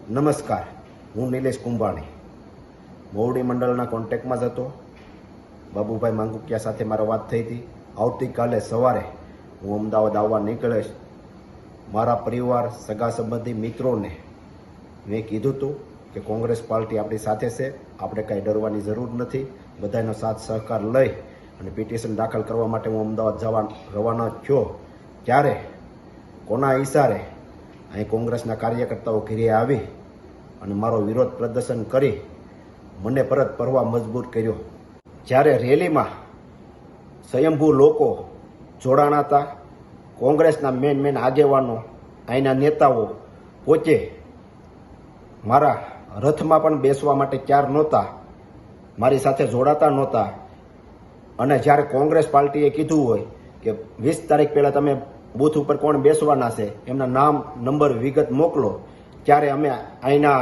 નમસ્કાર, હું નિલેશ કુંભાણી મોવડી મંડળના કોન્ટેક્ટમાં જ હતો. બાબુભાઈ માંગુકિયા સાથે મારી વાત થઈ હતી. આવતીકાલે સવારે હું અમદાવાદ આવવા નીકળીશ. મારા પરિવાર, સગા સંબંધી, મિત્રોને મેં કીધું હતું કે કોંગ્રેસ પાર્ટી આપણી સાથે છે, આપણે કાંઈ ડરવાની જરૂર નથી. બધાનો સાથ સહકાર લઈ અને પિટિશન દાખલ કરવા માટે હું અમદાવાદ જવા રવાના થયો. ત્યારે કોના ઈશારે અહીં કોંગ્રેસના કાર્યકર્તાઓ ઘેરે આવી અને મારો વિરોધ પ્રદર્શન કરી મને પરત ફરવા મજબૂર કર્યો. જ્યારે રેલીમાં સ્વયંભૂ લોકો જોડાણા હતા, કોંગ્રેસના મેન આગેવાનો, અહીંના નેતાઓ પોતે મારા રથમાં પણ બેસવા માટે તૈયાર નહોતા, મારી સાથે જોડાતા નહોતા. અને જ્યારે કોંગ્રેસ પાર્ટીએ કીધું હોય કે 20 તારીખ પહેલાં તમે બૂથ ઉપર કોણ બેસવાના છે, એમના નામ, નંબર, વિગત મોકલો, ત્યારે અમે અહીંના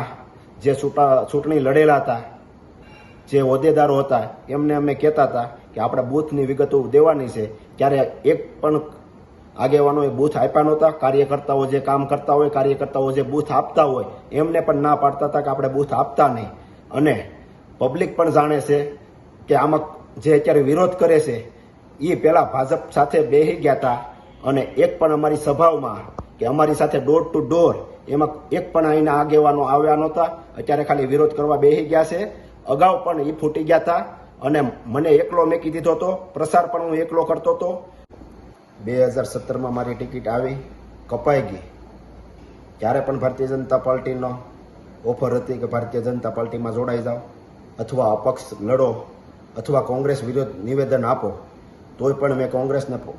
જે ચૂંટણી લડેલા હતા, જે હોદ્દેદારો હતા, એમને અમે કહેતા હતા કે આપણા બૂથની વિગતો દેવાની છે. ત્યારે એક પણ આગેવાનોએ બૂથ આપ્યા નહોતા. કાર્યકર્તાઓ જે કામ કરતા હોય, કાર્યકર્તાઓ જે બૂથ આપતા હોય, એમને પણ ના પાડતા હતા કે આપણે બૂથ આપતા નહીં. અને પબ્લિક પણ જાણે છે કે આમાં જે અત્યારે વિરોધ કરે છે એ પહેલાં ભાજપ સાથે બેસી ગયા હતા અને એક પણ અમારી સભાઓમાં કે અમારી સાથે ડોર ટુ ડોર એમાં એક પણ અહીંના આગેવાનો આવ્યા નહોતા. અત્યારે ખાલી વિરોધ કરવા બેસી ગયા છે. અગાઉ પણ એ ફૂટી ગયા હતા અને મને એકલો મેકી દીધો હતો. પ્રસાર પણ હું એકલો કરતો હતો. 2017માં મારી ટિકિટ આવી, કપાઈ ગઈ. ત્યારે પણ ભારતીય જનતા પાર્ટીનો ઓફર હતી કે ભારતીય જનતા પાર્ટીમાં જોડાઈ જાઓ અથવા અપક્ષ લડો અથવા કોંગ્રેસ વિરુદ્ધ નિવેદન આપો. તોય પણ મેં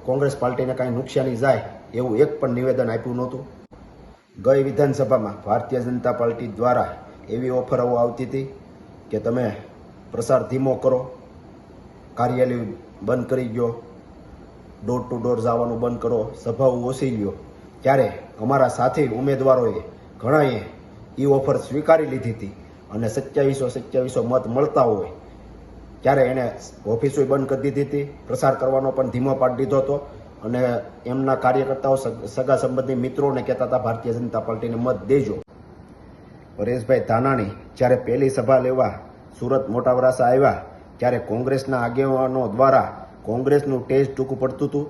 કોંગ્રેસ પાર્ટીને કાંઈ નુકસાની જાય એવું એક પણ નિવેદન આપ્યું નહોતું. ગઈ વિધાનસભામાં ભારતીય જનતા પાર્ટી દ્વારા એવી ઓફરો આવતી હતી કે તમે પ્રસાર ધીમો કરો, કાર્યાલય બંધ કરી ગયો, ડોર ટુ ડોર જવાનું બંધ કરો, સભાઓ ઓછી લ્યો. ત્યારે અમારા સાથી ઉમેદવારોએ ઘણાએ એ ઓફર સ્વીકારી લીધી હતી અને 2700 મત મળતા હોય ત્યારે એણે ઓફિસો બંધ કરી દીધી હતી, પ્રસાર કરવાનો પણ ધીમો પાડી દીધો હતો. અને એમના કાર્યકર્તાઓ, સગા સંબંધી મિત્રોને કહેતા હતા ભારતીય જનતા પાર્ટીને મત દેજો. પરેશભાઈ ધાનાણી જ્યારે પહેલી સભા લેવા સુરત મોટા વરાસા આવ્યા ત્યારે કોંગ્રેસના આગેવાનો દ્વારા કોંગ્રેસનું ટેજ ટૂંકું પડતું હતું.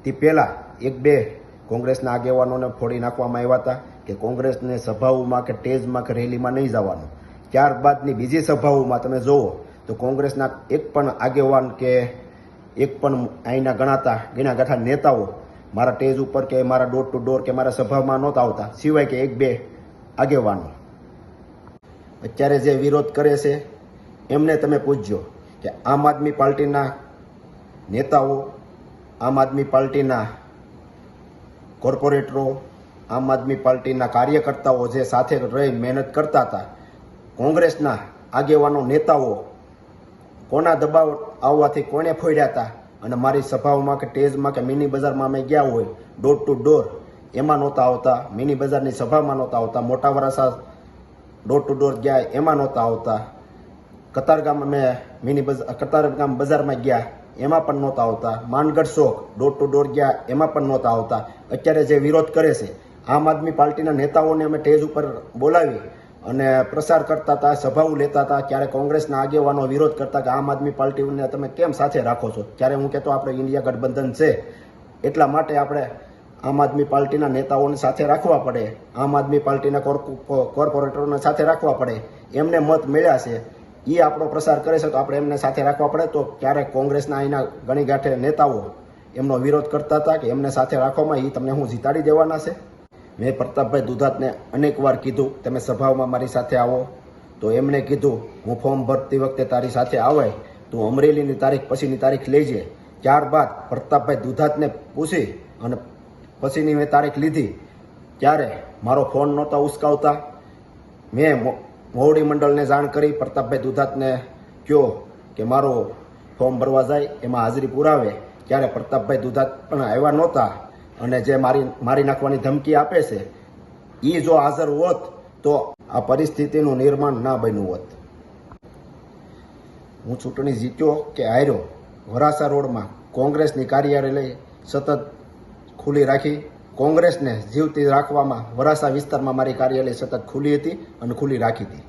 તે પહેલાં 1-2 કોંગ્રેસના આગેવાનોને ફોડી નાખવામાં આવ્યા હતા કે કોંગ્રેસને સભાઓમાં કે ટેજમાં કે રેલીમાં નહીં જવાનું. ત્યારબાદની બીજી સભાઓમાં તમે જુઓ તો કોંગ્રેસના એક પણ આગેવાન કે એક પણ અહીંના ગણા ગાંઠા નેતાઓ મારા ટેજ ઉપર કે મારા ડોર ટુ ડોર કે મારા સભામાં નહોતા આવતા, સિવાય કે 1-2 આગેવાનો. અત્યારે જે વિરોધ કરે છે એમને તમે પૂછજો કે આમ આદમી પાર્ટીના નેતાઓ, આમ આદમી પાર્ટીના કોર્પોરેટરો, આમ આદમી પાર્ટીના કાર્યકર્તાઓ જે સાથે રહી મહેનત કરતા હતા, કોંગ્રેસના આગેવાનો, નેતાઓ કોના દબાવ આવવાથી કોને ફોડ્યા હતા અને મારી સભાઓમાં કે ટેજમાં કે મિની બજારમાં અમે ગયા હોય ડોર ટુ ડોર એમાં નહોતા આવતા, મિની બજારની સભામાં નહોતા આવતા, મોટા વરાસા ડોર ટુ ડોર ગયા એમાં નહોતા આવતા, કતારગામ અમે કતારગામ બજારમાં ગયા એમાં પણ નહોતા આવતા, માનગઢ ચોક ડોર ટુ ડોર ગયા એમાં પણ નહોતા આવતા. અત્યારે જે વિરોધ કરે છે આમ આદમી પાર્ટીના નેતાઓને અમે ટેજ ઉપર બોલાવી અને પ્રસાર કરતા હતા, સભાઓ લેતા હતા. ત્યારે કોંગ્રેસના આગેવાનો વિરોધ કરતા કે આમ આદમી પાર્ટીને તમે કેમ સાથે રાખો છો? ત્યારે હું કહેતો આપણે ઇન્ડિયા ગઠબંધન છે એટલા માટે આપણે આમ આદમી પાર્ટીના નેતાઓને સાથે રાખવા પડે, આમ આદમી પાર્ટીના કોર્પોરેટરોને સાથે રાખવા પડે. એમને મત મળ્યા છે, એ આપણો પ્રસાર કરે છે તો આપણે એમને સાથે રાખવા પડે. તો ક્યારેક કોંગ્રેસના અહીંના ગણી ગાંઠે નેતાઓ એમનો વિરોધ કરતા હતા કે એમને સાથે રાખવામાં એ તમને હું જીતાડી દેવાના છે. મેં પ્રતાપભાઈ દુધાતને અનેક વાર કીધું તમે સભાઓમાં મારી સાથે આવો, તો એમણે કીધું હું ફોર્મ ભરતી વખતે તારી સાથે આવે, તું અમરેલીની તારીખ પછીની તારીખ લેજે. ત્યારબાદ પ્રતાપભાઈ દુધાતને પૂછી અને પછીની મેં તારીખ લીધી. ત્યારે મારો ફોન નહોતા ઉસકાવતા. મેં મોવડી મંડળને જાણ કરી, પ્રતાપભાઈ દુધાતને કહ્યો કે મારો ફોર્મ ભરવા જાય એમાં હાજરી પુરાવે. ત્યારે પ્રતાપભાઈ દુધાત પણ આવ્યા નહોતા અને જે મારી નાખવાની ધમકી આપે છે એ જો હાજર હોત તો આ પરિસ્થિતિનું નિર્માણ ના બન્યું હોત. હું ચૂંટણી જીત્યો કે હાર્યો, વરાસા રોડમાં કોંગ્રેસની કાર્યાલય સતત ખુલ્લી રાખી, કોંગ્રેસને જીવતી રાખવામાં વરાસા વિસ્તારમાં મારી કાર્યાલય સતત ખુલ્લી હતી અને ખુલ્લી રાખી હતી.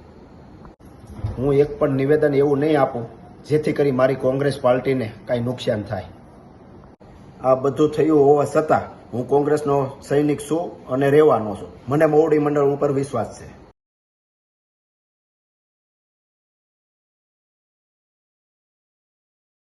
હું એક પણ નિવેદન એવું નહીં આપું જેથી કરી મારી કોંગ્રેસ પાર્ટીને કાંઈ નુકસાન થાય. આ બધું થયું હોવા છતાં હું કોંગ્રેસનો સૈનિક છું અને રહેવાનો છું. મને મોવડી મંડળ ઉપર વિશ્વાસ છે.